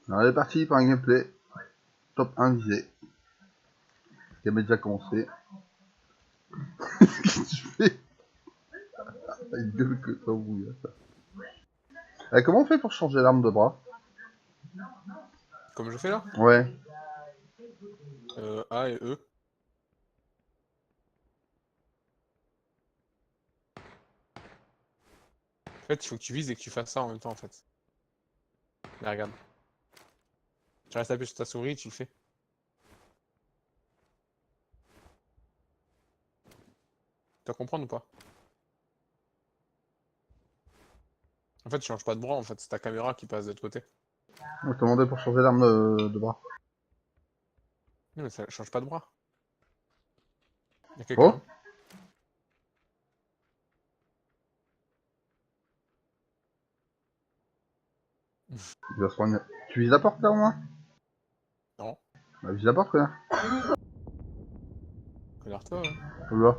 Alors, on est parti pour un gameplay. Top 1 visé. Qui avait déjà commencé. Qu'est-ce que tu fais? Il gueule que ça bouille, ça. Comment on fait pour changer l'arme de bras? Comme je fais là? Ouais. A et E. En fait, il faut que tu vises et que tu fasses ça en même temps en fait. Là, regarde. Tu restes appuyé sur ta souris et tu le fais. Tu vas comprendre ou pas? En fait, tu changes pas de bras en fait, c'est ta caméra qui passe de l'autre côté. On t'a demandé pour changer l'arme de bras. Non, mais ça change pas de bras. Y'a quelqu'un. Oh, il va se prendre. Tu vises la porte là au moins? Non, Bah, vise la porte, quoi. regarde-toi. Hein. Là.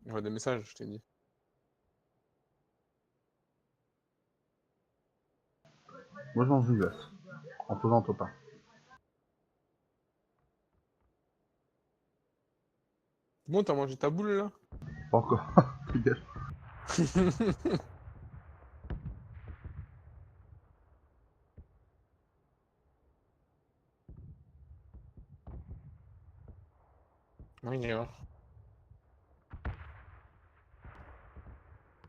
Il y aura des messages, je t'ai dit. Moi, je mange une glace. En faisant top 1. Bon, t'as mangé ta boule là? Pas encore. Dégage. Oui, d'accord.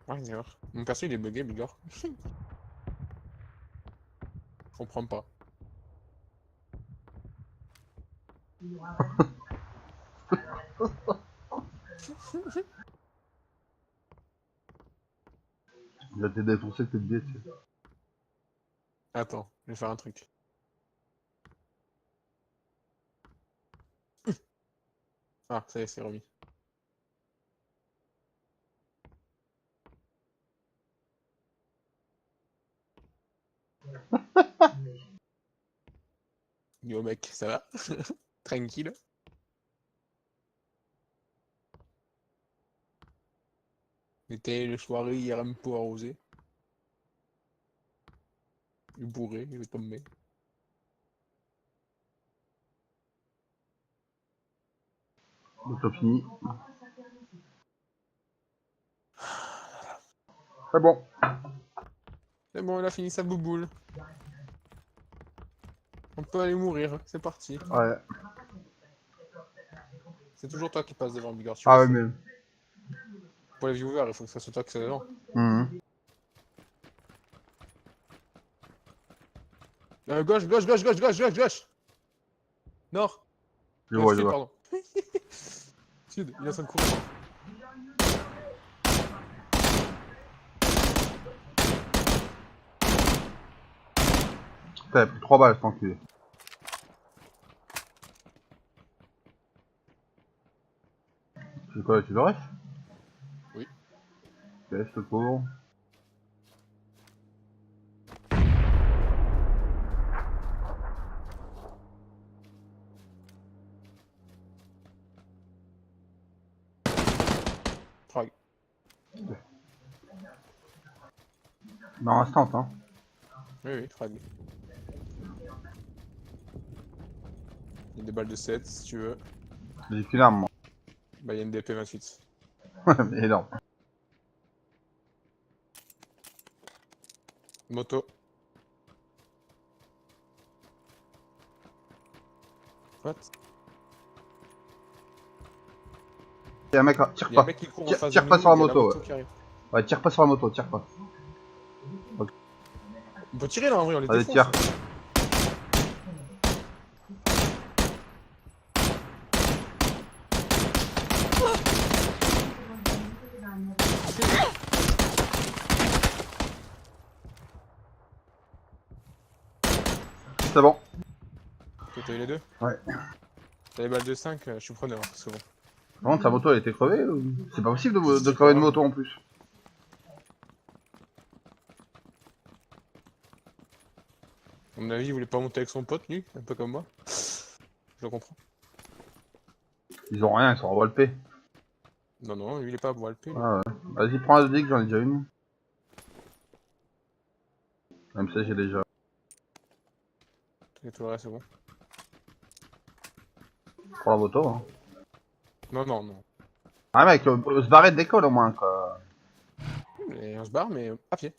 Ouais, d'accord. Mon perso il est bugué, Bigor. Je comprends pas. Il va t'aider à défoncer tes billets, tu sais. Attends, je vais faire un truc. Ah, ça y est, c'est remis. Yo mec, ça va? Tranquille. C'était le soirée hier un peu arrosé. Il est bourré, il est tombé. Donc, t'as fini. C'est bon. C'est bon, il a fini sa bouboule. On peut aller mourir, c'est parti. Ouais. C'est toujours toi qui passes devant Bigor, tu le Ah ouais, sais. mais. Pour les viewers, il faut que ça soit toi qui soit devant. Mhm. Gauche, gauche, gauche, gauche, gauche, gauche, gauche. Nord. Je vois, je Sud, vois. pardon. Sud, il est en train de courir. T'as pris 3 balles, tranquille. C'est quoi, tu le restes? Oui. Ok, je te cours. Frag. Dans l'instant, hein. Oui, oui, frag. Il y a des balles de 7 si tu veux. J'ai qu'une arme, moi. Bah, il y a une DP28. Ouais, mais énorme. Moto. What? Y'a un mec là, tire Il y a un pas. mec qui court en face de Tire pas nous, sur la il y a la moto, moto ouais. qui arrive. Ouais, tire pas sur la moto, tire pas. On peut tirer là en vrai, on les Allez, défonce. tire. C'est bon. Ok, t'as eu les deux? Ouais. T'as les balles de 5, je suis preneur, c'est bon. Par contre, sa moto elle était crevée ou... C'est pas possible Si, de c'est crever pas une grave. moto en plus. À mon avis, il voulait pas monter avec son pote, lui, un peu comme moi. Je le comprends. Ils ont rien, ils sont en Walpé. Non, non, lui, il est pas à Boalpé, lui. Ah ouais. Vas-y, prends la Zig, j'en ai déjà une. Même si j'ai déjà. Et tout le reste, c'est bon. Pour la moto, hein. Non, non, non. Ah mec, se barrer de l'école au moins quoi. Et on se barre, mais à pied.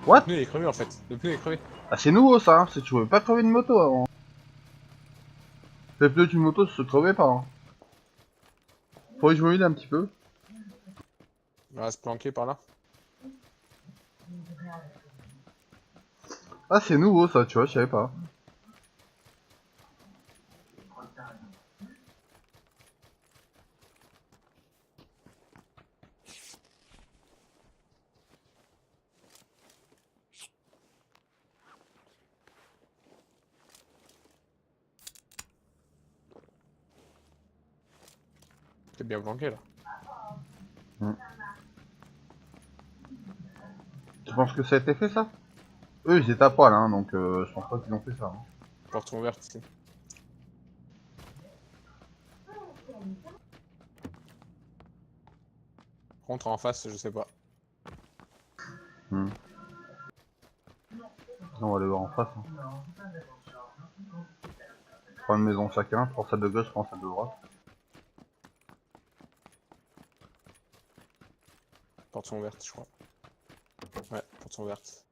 What? Le pneu il est crevé en fait. Le pneu est crevé. Ah c'est nouveau ça, hein. Si tu pouvais pas crever une moto avant. Les pneus d'une moto se crevaient pas. Hein. Faudrait que je me vide un petit peu. On va se planquer par là. Ah c'est nouveau ça, tu vois, je savais pas. T'es bien planqué là. Tu penses que ça a été fait ça? Eux ils étaient à poil hein, donc je pense pas qu'ils ont fait ça. Hein. Porte ouverte ici. Rentre en face, je sais pas. On va aller voir en face. Hein. Prends une maison chacun, prends celle de gauche, prends celle de droite. Portes sont ouvertes, je crois. Ouais, portes sont ouvertes.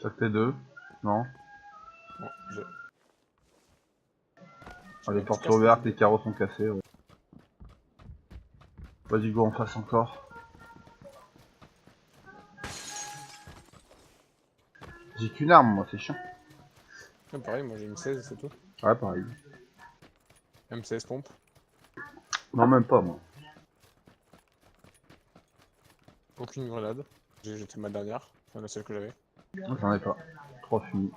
Chaque T2. Non. Bon, je... Ah, les portes sont ouvertes, les carreaux sont cassés. Ouais. Vas-y go en face encore. J'ai qu'une arme moi, c'est chiant. Ouais, pareil, moi j'ai une 16, c'est tout. Ouais pareil. M16 pompe. Non même pas moi. Aucune grenade. J'ai jeté ma dernière. Enfin, la seule que j'avais. J'en ai pas. 3 fumées.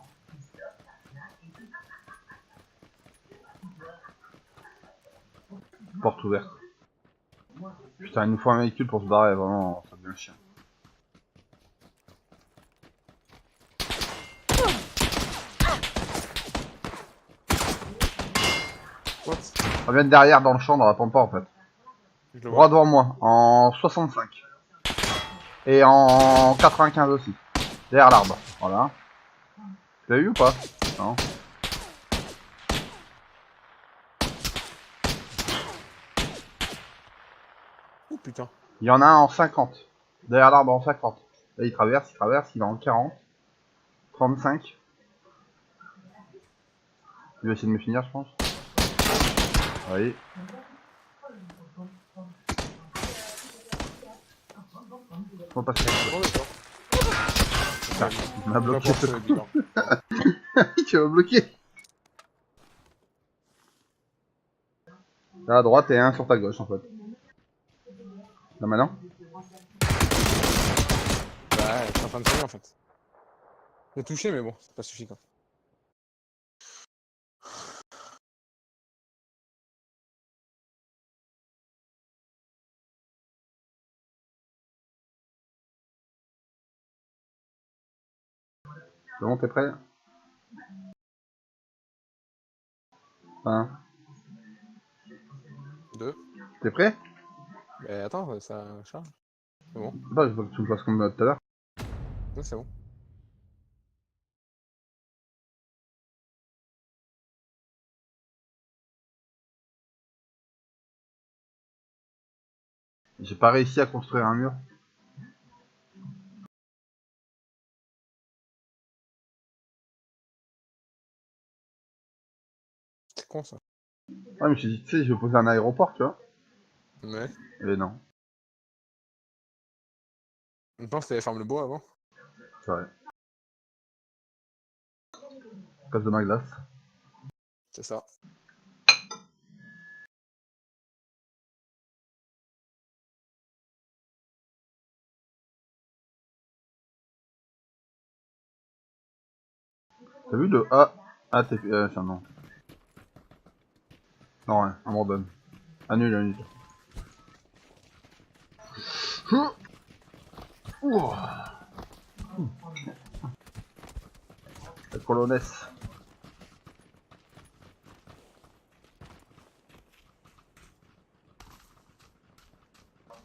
Porte ouverte. Putain, il nous faut un véhicule pour se barrer, vraiment, ça devient chiant. What? Ça vient de derrière dans le champ, dans la pampa en fait. Je le Droit vois. devant moi, en 65. Et en 95 aussi. Derrière l'arbre, voilà. Tu l'as vu ou pas? Non. Oh putain. Il y en a un en 50. Derrière l'arbre en 50. Là il traverse, il est en 40. 35. Il va essayer de me finir je pense. Oui. Faut passer. Bon, d'accord. Putain, il m'a bloqué ce coup. Bilan. Tu m'as bloqué. Là à droite et un sur ta gauche en fait. Là maintenant. Ouais, c'est en train de finir en fait. J'ai touché, mais bon, c'est pas suffisant. C'est bon, t'es prêt? Hein? Deux. T'es prêt? Mais attends, ça charge. C'est bon. Bah, je veux que tu me fasses comme tout à l'heure. Ouais, c'est bon. J'ai pas réussi à construire un mur. C'est con ça. Ouais, mais je me suis dit, tu sais, je vais poser un aéroport, tu vois. Ouais. Et non, Je pense que t'avais fermé le bois avant. c'est vrai. Casse de ma glace. C'est ça. T'as vu le A? Ah, t'es. Tiens, non. Non, rien, abandonne. Annule, annule. La colonesse.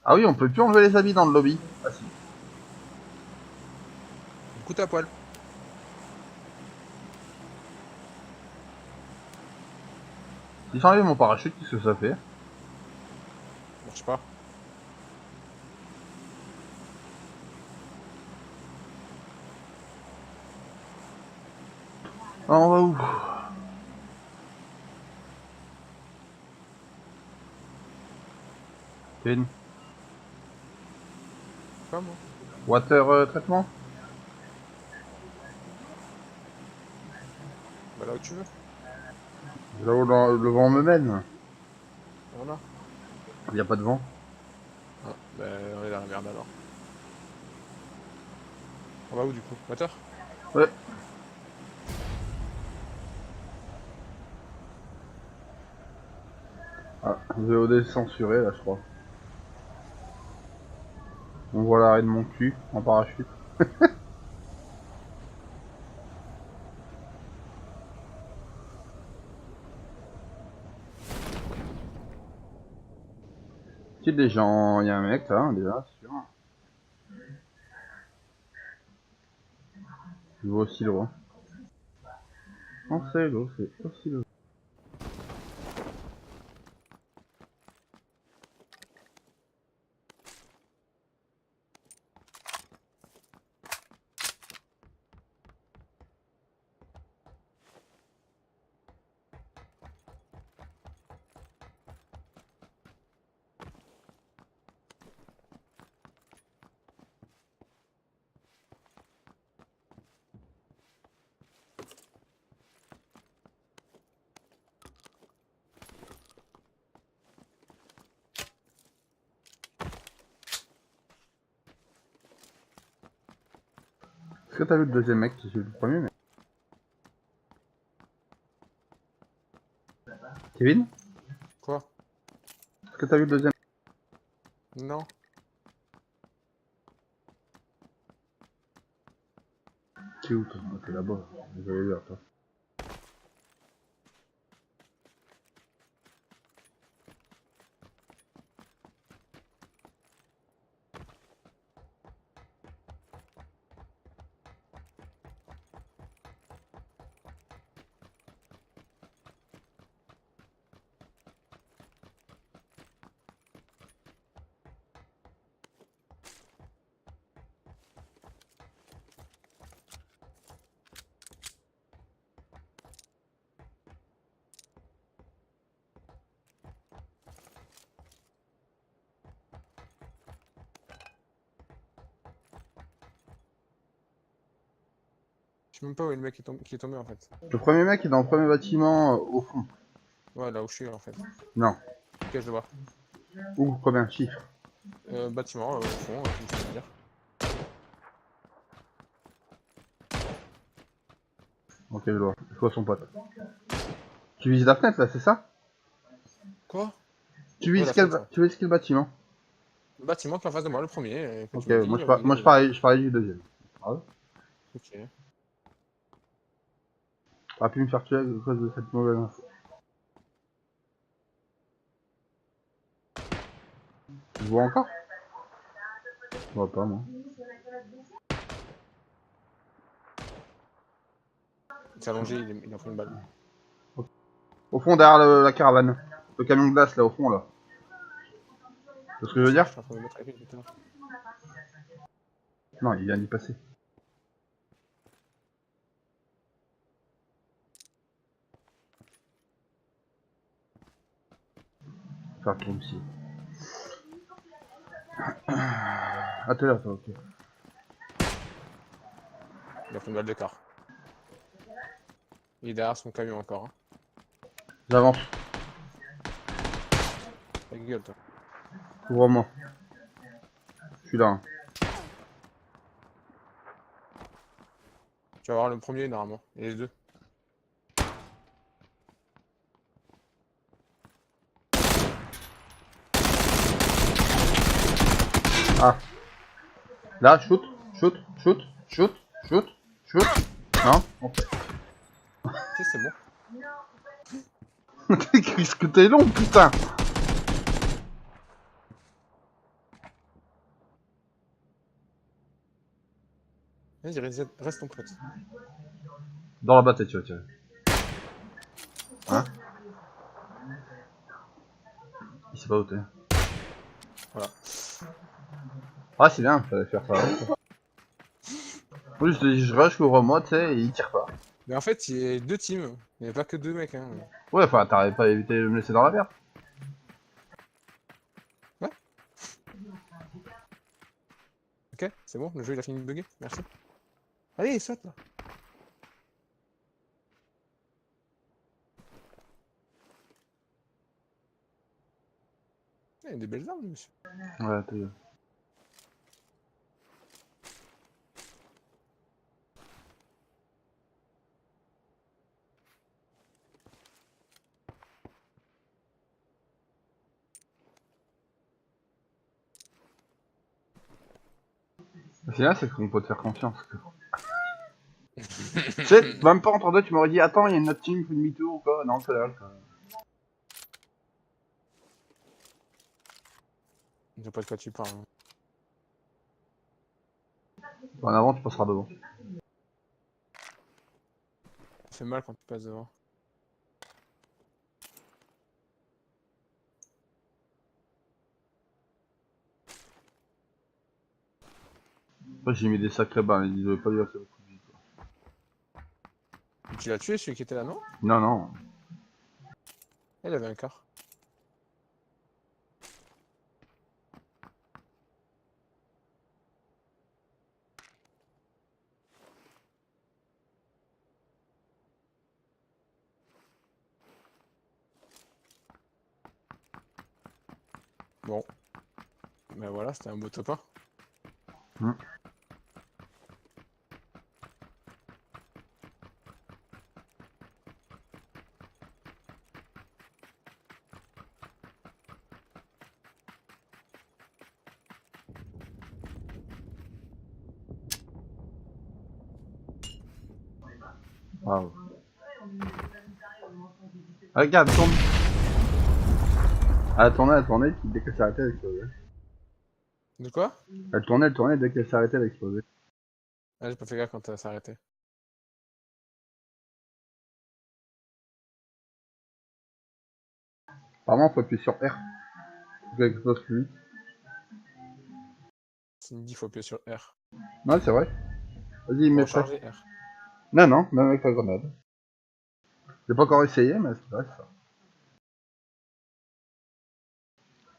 Ah oui, on peut plus enlever les habits dans le lobby. Ah si. Couteau à poil. Si j'enlève mon parachute, qu'est-ce que ça fait? Marche pas. Ah, on va où? Kevin. Quoi, moi? Water traitement? Bah là où tu veux. Là où le vent me mène. Voilà. Il y a pas de vent. Ah, bah on est dans la merde alors. On va où du coup? Water? Ouais. Ah, VOD censuré là, je crois. On voit l'arrêt de mon cul en parachute. Il y a des gens, il y a un mec là, déjà, c'est sûr. Je vois aussi loin. Non, c'est l'eau, c'est aussi loin. Est-ce que t'as vu le deuxième mec qui suit le premier mec? Kevin? Quoi? Est-ce que t'as vu le deuxième? Non. C'est où toi? Ah, t'es là-bas. Je vais vers toi. Je sais même pas où est le mec qui est tombé en fait. Le premier mec est dans le premier bâtiment au fond. Ouais, là où je suis en fait. Non. Ok, je le vois. Où? Combien? Chiffre. Bâtiment, au fond, comme tu veux dire. Ok, je vois. Je vois son pote. Tu vises la fenêtre là, c'est ça? Quoi? Tu Ouais, vises la fenêtre, ouais. tu vises quel bâtiment? Le bâtiment qui est en face de moi, le premier, que Ok, tu m'as dit, où il est le deuxième. je parlais du deuxième. Ah ouais? Ok. T'aurais pu me faire tuer à cause de cette mauvaise info. Tu vois encore? Je vois pas moi. Il s'est allongé, il a pris une balle. Au fond, derrière la caravane. Le camion de glace là, au fond là. C'est ce que je veux Je dire? suis en train de me mettre avec lui, putain. Non, il vient d'y passer. Faire tourner ici. Ah, t'es là, toi, ok. Il a pris une balle de quart. Il est derrière son camion encore. Hein. J'avance. Ta gueule, toi. Couvre-moi. Je suis là. Hein. Tu vas voir le premier normalement. Et les deux. Ah. Là, shoot, shoot, shoot, shoot, shoot, shoot. Non? Ok. Ok, c'est bon. Qu'est-ce que t'es long, putain! Vas-y, reste ton pote. Dans la bataille, tu vas tirer. Hein? Il s'est pas ôté. Voilà. Ah, c'est bien, fallait faire ça. Oui, je rush, couvre-moi, tu sais, et il tire pas. Mais en fait, il y a 2 teams. Il n'y a pas que 2 mecs, hein. Ouais, enfin, t'arrives pas à éviter de me laisser dans la merde. Ouais. Ok, c'est bon, le jeu il a fini de bugger. Merci. Allez, saute là. Il y a des belles armes, monsieur. Ouais, t'es... C'est bien, c'est qu'on peut te faire confiance. Quoi. Tu sais, même pas entre deux, tu m'aurais dit, attends, il y a une autre team, faut demi-tour ou quoi. Non, c'est là, quoi. Je sais pas de quoi tu parles. Hein. En avant, tu passeras devant. Ça fait mal quand tu passes devant. Après, j'ai mis des sacrés balles, il devait pas lui faire beaucoup de vie, quoi. Tu l'as tué celui qui était là, non? Non, non. Il avait un quart. Bon. Ben voilà, c'était un beau top 1. Waouh. Regarde, tourne. Elle tournait, puis dès qu'elle s'est arrêtée, elle explosait. De quoi? Elle tournait, dès qu'elle s'est arrêtée, elle explosait. Ah, j'ai pas fait gaffe quand ça s'est arrêté. Apparemment, faut appuyer sur R. Faut qu'elle explose plus vite. C'est une 10 faut appuyer sur R. Ouais, c'est vrai. Vas-y, Pour mets prêt. recharger R. Non, non, même avec la grenade. J'ai pas encore essayé, mais c'est vrai, ça.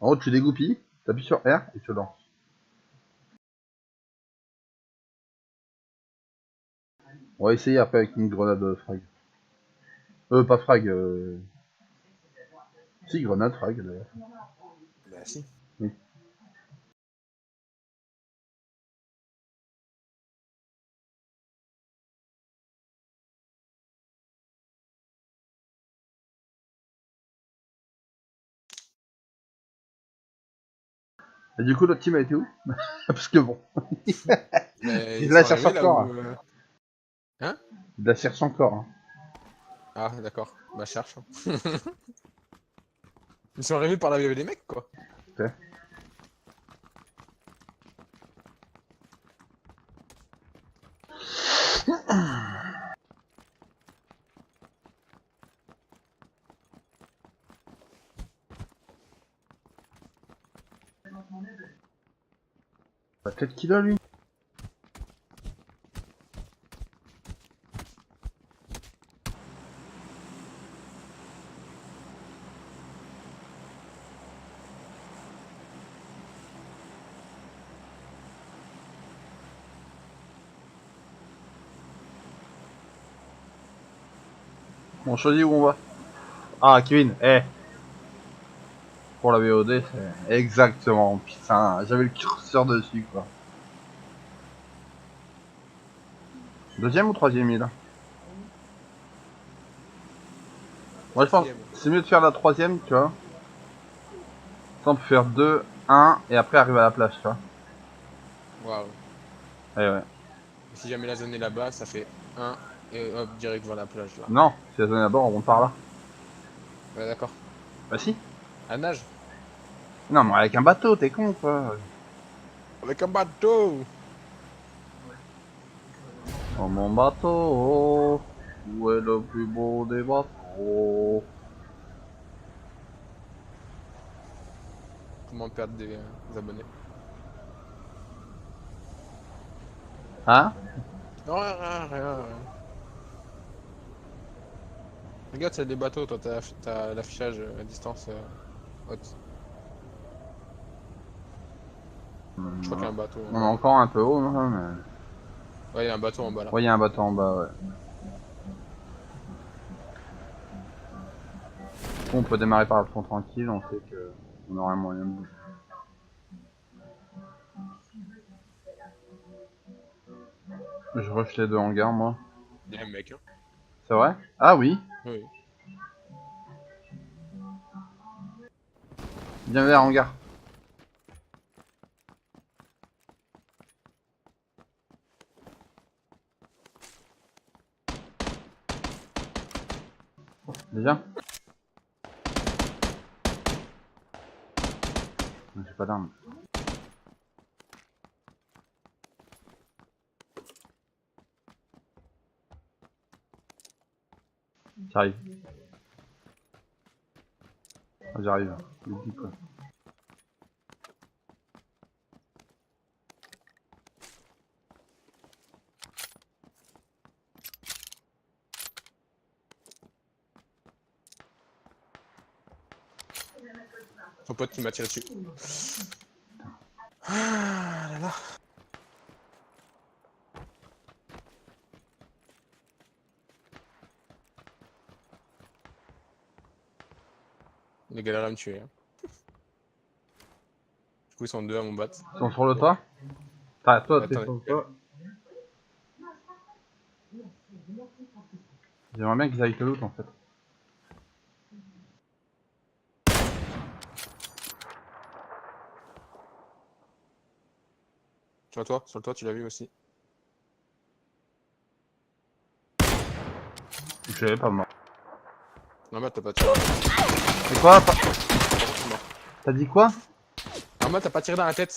En haut, tu dégoupilles, t'appuies sur R et tu lances. On va essayer après avec une grenade frag. Pas frag, Si, grenade frag, d'ailleurs. Bah si. Oui. Et du coup, l'autre team a été où? Parce que bon, Mais il ils la sont cherche arrivés là encore. où... Hein. Hein? Il la cherche encore. Hein. Ah, d'accord. Bah cherche. Hein. Ils sont arrivés par là où il y avait des mecs, quoi. Okay. La tête qu'il a, lui. Bon, on choisit où on va. Ah, Kevin, pour la VOD, c'est exactement. Putain, j'avais le curseur dessus, quoi. Deuxième ou troisième île? Moi, je pense Quatrième. c'est mieux de faire la troisième, tu vois. Ça, on peut faire 2, 1, et après arriver à la plage, tu vois. Waouh. Ouais. Et si jamais la zone est là-bas, ça fait 1 et hop, direct vers la plage là. Non, si la zone est d'abord, on monte par là. Ouais, d'accord. Bah si. À nage. Non, mais avec un bateau, t'es con, quoi. Avec un bateau. Oh mon bateau, où est le plus beau des bateaux? Comment perdre des abonnés? Hein? Non, rien, rien, rien. Regarde, c'est des bateaux, toi, t'as l'affichage à distance haute. Je crois qu'il y a un bateau en On est bas. encore un peu haut, non? Mais... Ouais, il y a un bateau en bas là. Ouais, il y a un bateau en bas, ouais. On peut démarrer par le fond tranquille, on sait que on aura un moyen de bouger. Je rush les deux hangars, moi. Il y a un mec, hein. C'est vrai? Ah oui, Oui. bien vers hangar. Déjà? J'ai pas d'armes. J'arrive. Ah, j'arrive. Vite, quoi. Ton pote qui m'a tiré dessus. Ah là là. Il a galéré à me tuer, hein. Du coup, ils sont deux à mon bat. Ils sont sur le toit? Ah, toi, t'es Attendez. sur le toit. J'aimerais bien qu'ils aillent que l'autre en fait. Tu vois, toi, sur le toit, tu l'as vu aussi. Je savais pas mort. Non, mais t'as pas tiré. Et quoi? Par contre, je suis mort. T'as dit quoi? Non, mais t'as pas tiré dans la tête.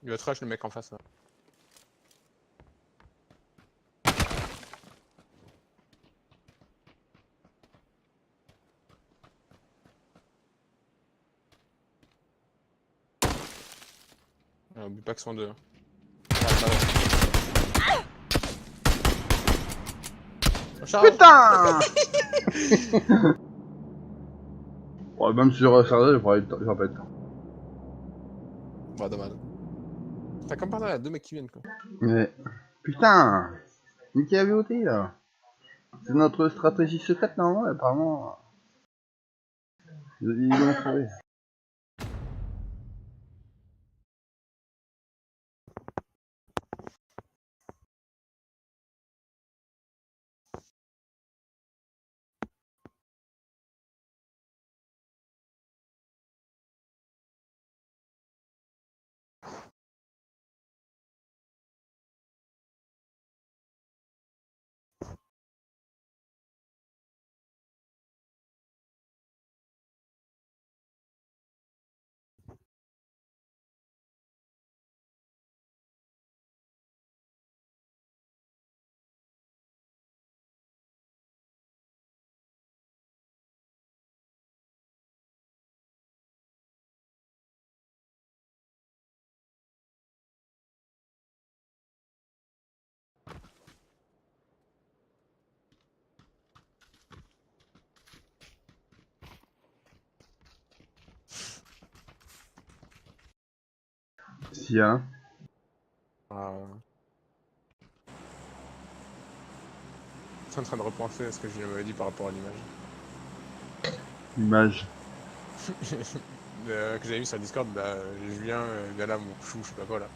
Il va trash le mec en face là. Oublie pas qu'ils sont deux, hein. Oh, Charles. Putain! Ouais, même si j'aurais regardé, j'aurais pas eu le temps. Bah, dommage. T'as comme par là, il y a deux mecs qui viennent quoi. Mais. Putain! Niquez la VOT là! C'est notre stratégie secrète normalement, apparemment. Ils l'ont trouvé. Si, hein? Je suis en train de repenser à ce que je m'avais dit par rapport à l'image. Image. Que j'avais vu sur Discord, bah, Julien, Gala, mon chou, je sais pas quoi là.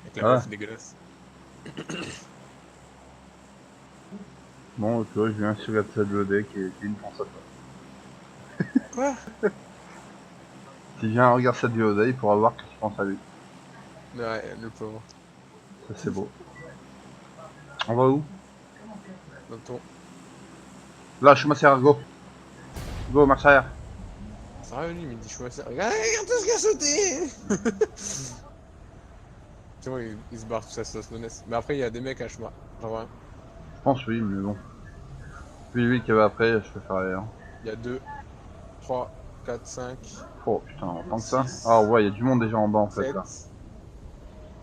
Avec la Ah. meuf dégueulasse. Bon, tu vois, je viens sur la cette VOD qui est une pense à toi. Quoi? Si je viens regarder cette VOD, il pourra voir que je pense à lui. Ouais, le pauvre. Ça c'est beau. On va où? Dans ton... Là, je suis ma serre, go! Go, marche arrière! Sérieux, lui, il me dit, je suis assez... Regarde tout ce qu'il a sauté. Tu vois, il se barre tout ça, sauce Mais après, il y a des mecs à chemin. Genre, ouais, Je pense oui, mais bon. Puis lui qu'il y avait après, je préfère aller. Hein. il y a 2, 3, 4, 5, Oh putain, tant que ça. Ah 6, ouais, il y a du monde déjà en bas en fait là. 7,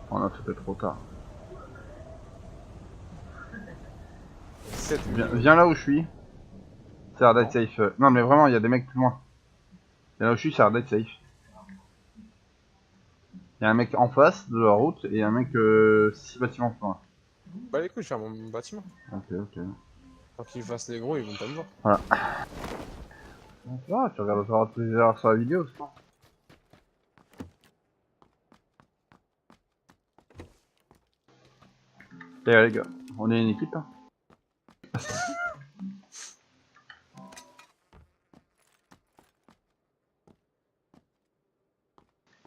Oh non, c'était trop tard. 7 minimum. Viens là où je suis. Ça a l'air d'être safe. Non mais vraiment, il y a des mecs plus loin. Viens là où je suis, ça a l'air d'être safe. Il y a un mec en face de la route et un mec 6 bâtiments plus loin. Bah les couilles, je vais faire mon bâtiment. Ok, ok. Tant qu'ils fassent les gros, ils vont pas me voir. Voilà. Ah, tu regardes plusieurs sur la vidéo, c'est pas. Ok les gars, on est une équipe hein.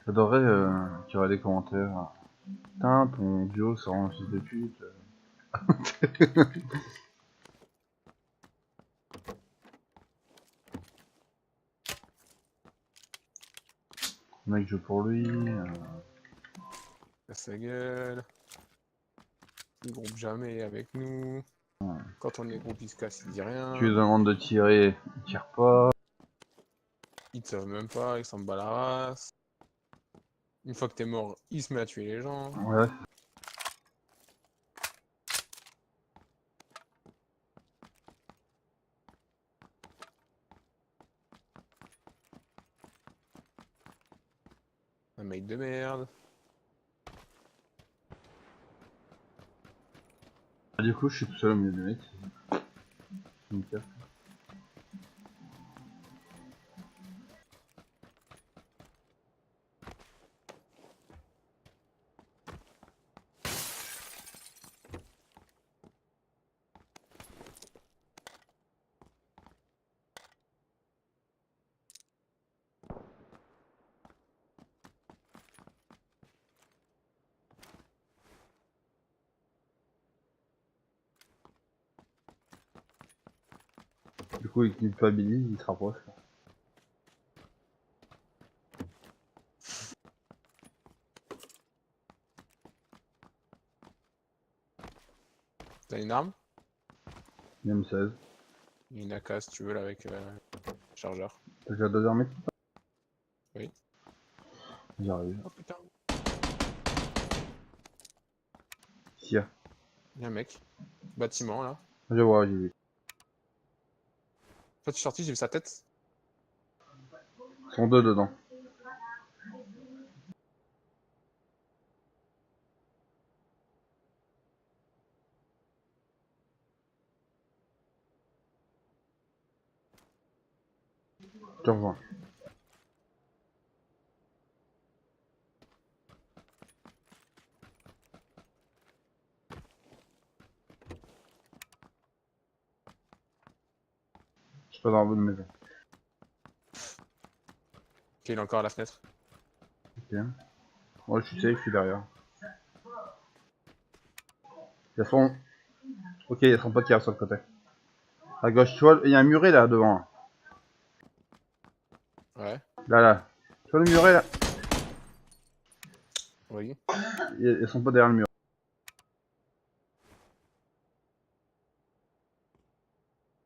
J'adorerais qu'il y aurait des commentaires. Putain, ton duo sort un fils de pute. Le mec joue pour lui. Casse sa gueule. Il groupe jamais avec nous. Quand on est groupe, il se casse, il dit Tu lui rien. demandes de tirer, il tire pas. Ils te savent même pas, ils s'en bat la race. Une fois que t'es mort, il se met à tuer les gens. Ouais. Un mec de merde. Du coup, je suis tout seul au milieu des mecs. Nickel. Du coup, il culpabilise, il se rapproche. T'as une arme? Même 16. Il y a une AK si tu veux là avec chargeur. T'as déjà 2 armées? Oui. J'arrive. Oh putain. Si, ah. Il y a un mec. Bâtiment là. Je vois, j'ai vu. Toi tu es sorti, j'ai vu sa tête. Ils sont 2 dedans. Je te rejoins. Je suis pas dans la bonne maison. Ok, il est encore à la fenêtre. Ok. Moi, je suis safe, je suis derrière. Il y a son... Ok, il y a son pote qui arrive sur le côté. À gauche, tu vois, il y a un muret là devant. Ouais. Là. Tu vois le muret là? Oui. Il y a son pote derrière le mur.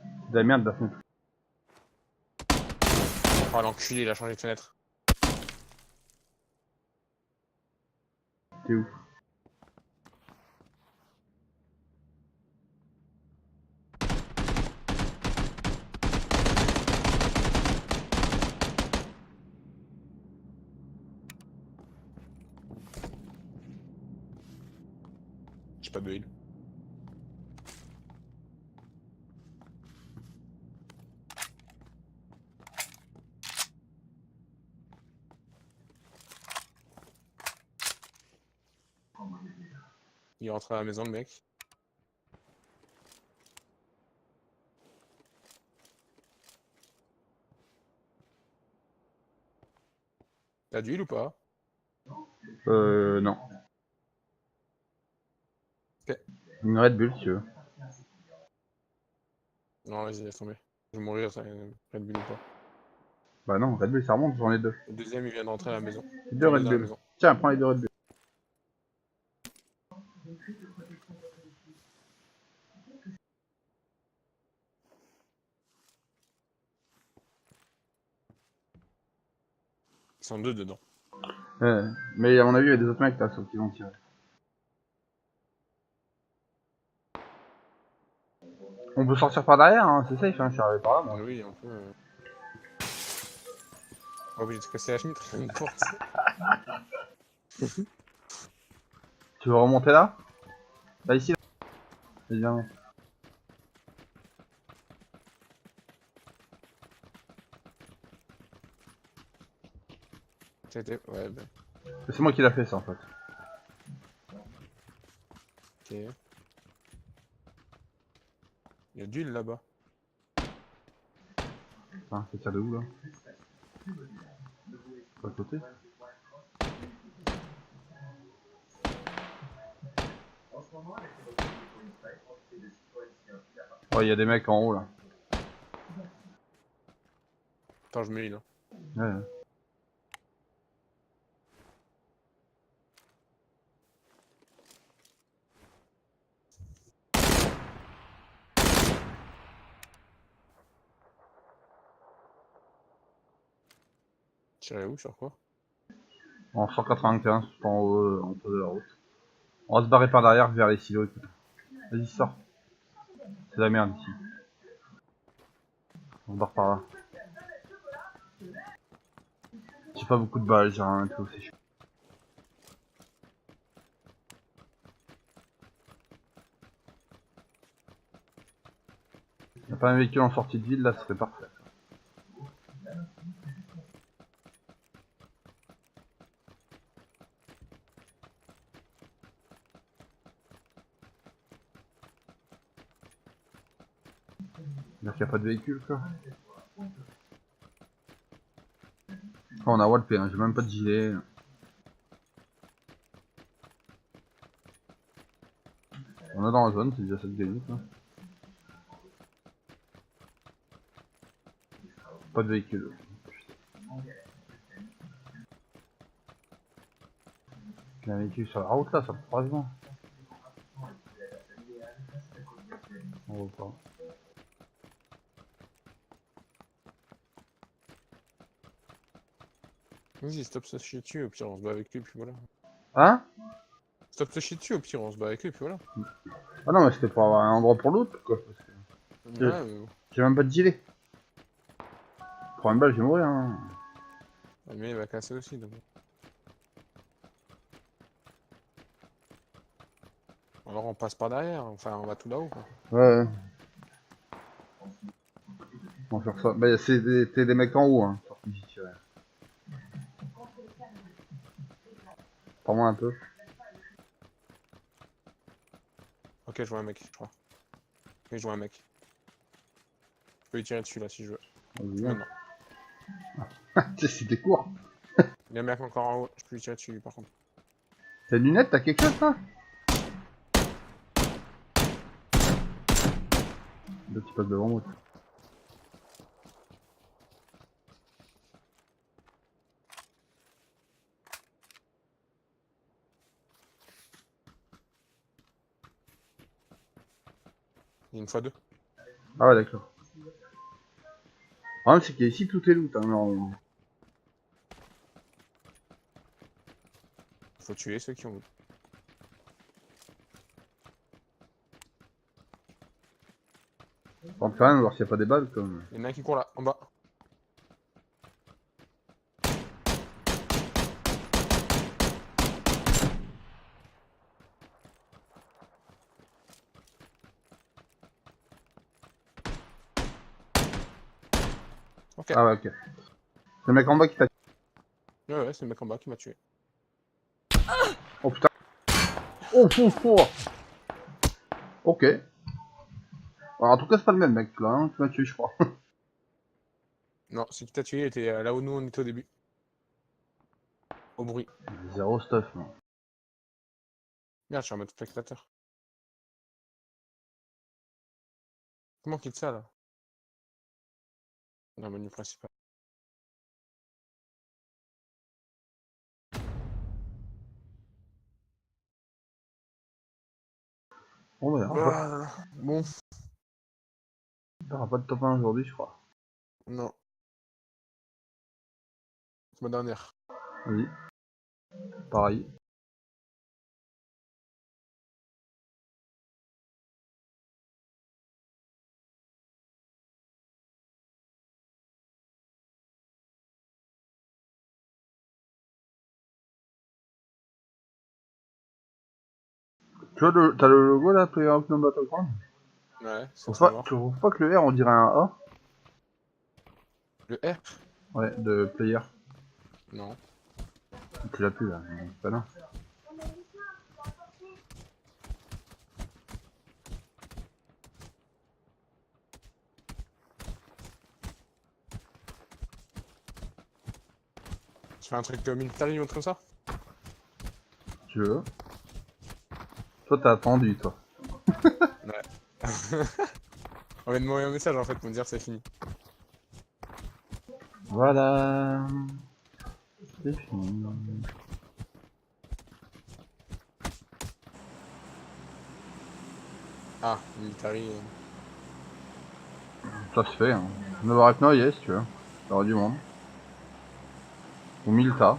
C'est de la merde, la fenêtre. Oh l'enculé, il a changé de fenêtre. T'es où? J'ai pas de heal. Il est rentré à la maison le mec. T'as du heal ou pas? Non. Ok. Une Red Bull, si tu veux. Non, vas-y, laisse tomber. Je vais mourir, ça, Red Bull ou pas. Bah non, Red Bull, ça remonte, j'en ai deux. Le deuxième, il vient d'entrer à la maison. Deux J'en ai Red dans la Bull. maison. Tiens, prends les deux Red Bull. Ils sont deux dedans. Mais à mon avis, il y a des autres mecs là, sauf qu'ils vont tirer. On peut sortir par derrière, hein, c'est safe, hein, je suis arrivé par là, moi. Oui, on peut. Pas obligé de se casser la fenêtre, une porte. Tu veux remonter là? Là, ici, là. Vas-y, viens. C'était. Ouais, bah. C'est moi qui l'a fait, ça, en fait. Ok. Il y a d'huile là-bas. Ah, ça tire de où, là? Pas à côté? Ouais, il y a des mecs en haut, là. Attends, je me lis là. Ouais. Tirer où, sur quoi? En 195, tout en haut, en haut de la route. On va se barrer par derrière vers les silos, écoute. Vas-y, sors. C'est la merde, ici. On se barre par là. J'ai pas beaucoup de balles, j'ai rien et tout, c'est chaud. Y'a pas un véhicule en sortie de ville, là, ce serait parfait. C'est-à-dire qu'il n'y a pas de véhicule, quoi. Oh, on a Walpé, hein, j'ai même pas de gilet. On est dans la zone, c'est déjà ça de gagner, quoi. Pas de véhicule. Il y a un véhicule sur la route, là, ça me croise bien. On voit pas. Vas-y, stop se chier dessus, au pire on se bat avec lui, puis voilà. Hein? Stop se chier dessus, au pire on se bat avec lui, puis voilà. Ah non, mais c'était pour avoir un endroit pour l'autre, quoi. Parce que Ouais, mais bon. j'ai même pas de gilet. Pour une balle, je vais mourir, hein. Mais il va casser aussi, donc. Alors on passe par derrière, enfin on va tout là-haut, quoi. Ouais, ouais. On va faire ça. Bah, c'est des mecs en haut, hein. Sorti d'ici, ouais. Prends-moi un peu. Ok, je vois un mec, je crois. Ok, je vois un mec. Je peux lui tirer dessus là si je veux. Vas-y, viens. Maintenant. Tu sais, c'était court. Il y a un mec encore en haut, je peux lui tirer dessus par contre. T'as une lunette, t'as quelque chose, là? Là, tu passes devant moi. Il y a une fois deux. Ah ouais, d'accord. Le problème, c'est qu'ici, tout est loot, hein, normalement. Faut tuer ceux qui ont. On quand même voir s'il n'y a pas des balles, comme. Il y en a un qui court là, en bas. Ok. Ah ouais, ok. C'est le mec en bas qui t'a. Ouais, ouais, c'est le mec en bas qui m'a tué. Oh putain. Oh, oh, oh. Ok. Alors, en tout cas, c'est pas le même mec, là, hein, qui m'a tué, je crois. Non, celui qui t'a tué il était là où nous on était au début. Au bruit. Zéro stuff, non. Merde, je suis en mode spectateur. Comment quitte ça là? Dans le menu principal. Bon, bah, Bon, il y aura pas de top 1 aujourd'hui, je crois. non. C'est ma dernière. Vas-y. Pareil. Tu vois, t'as le logo là, PlayerUnknown's Battleground? Ouais, Tu c'est trouves très pas, noir. tu trouves pas que le R on dirait un A? Le R? Ouais, de player. Non. Tu l'as plus là, c'est pas là. Tu fais un truc militaire, il montre comme ça? Tu veux? Toi t'as attendu, toi. Ouais. On vient de m'envoyer un message en fait pour me dire c'est fini. Voilà. C'est fini. Ah, military. Ça se fait, hein. 9h avec Noyer, si tu veux. T'auras du monde. Ou Milta.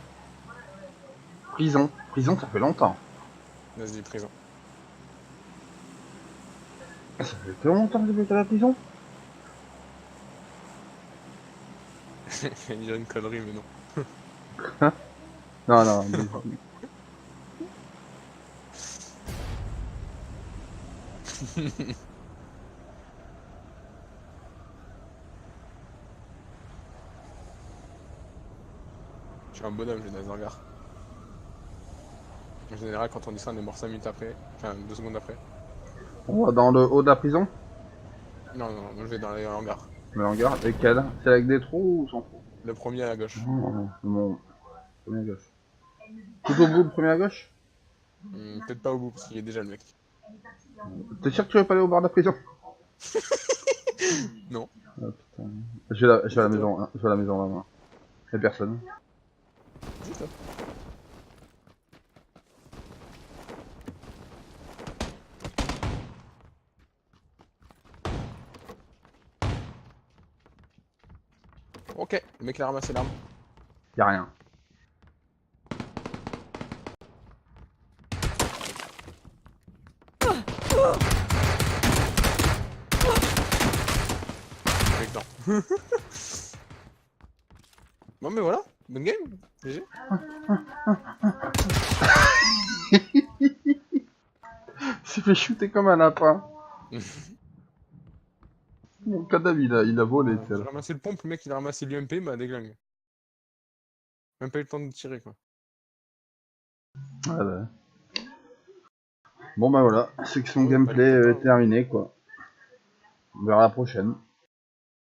Prison. Prison, ça fait longtemps. Vas-y, prison. Ça fait longtemps que j'ai été à la prison? Il y a une connerie, mais non. Non, non. Je suis un bonhomme, j'ai des hangars. En général, quand on dit ça, on est mort 5 minutes après. Enfin, 2 secondes après. On va dans le haut de la prison? Non, non, moi je vais dans les hangars. Le hangar. Lesquels? C'est avec des trous ou sans trous? Le premier à la gauche. Non, bon. Premier à gauche. Tout au bout, le premier à gauche? Peut-être pas au bout, parce qu'il y a déjà le mec. T'es sûr que tu veux pas aller au bar de la prison? Non. Ah, putain. Je vais à la Juste là. maison, hein. Je vais à la maison là, moi. Y'a personne. Juste là. Ok, le mec il a ramassé l'arme. Y'a rien. Avec temps. Bon, mais voilà, bonne game. GG. Il s'est fait shooter comme un lapin. Mon cadavre, il a volé, tu sais, J'ai là. ramassé le pompe, le mec il a ramassé l'UMP, bah déglingue. Même pas eu le temps de tirer quoi. Ouais, bah. Bon bah voilà, section Ouais, pas gameplay le top 1, hein. terminée quoi. On verra la prochaine.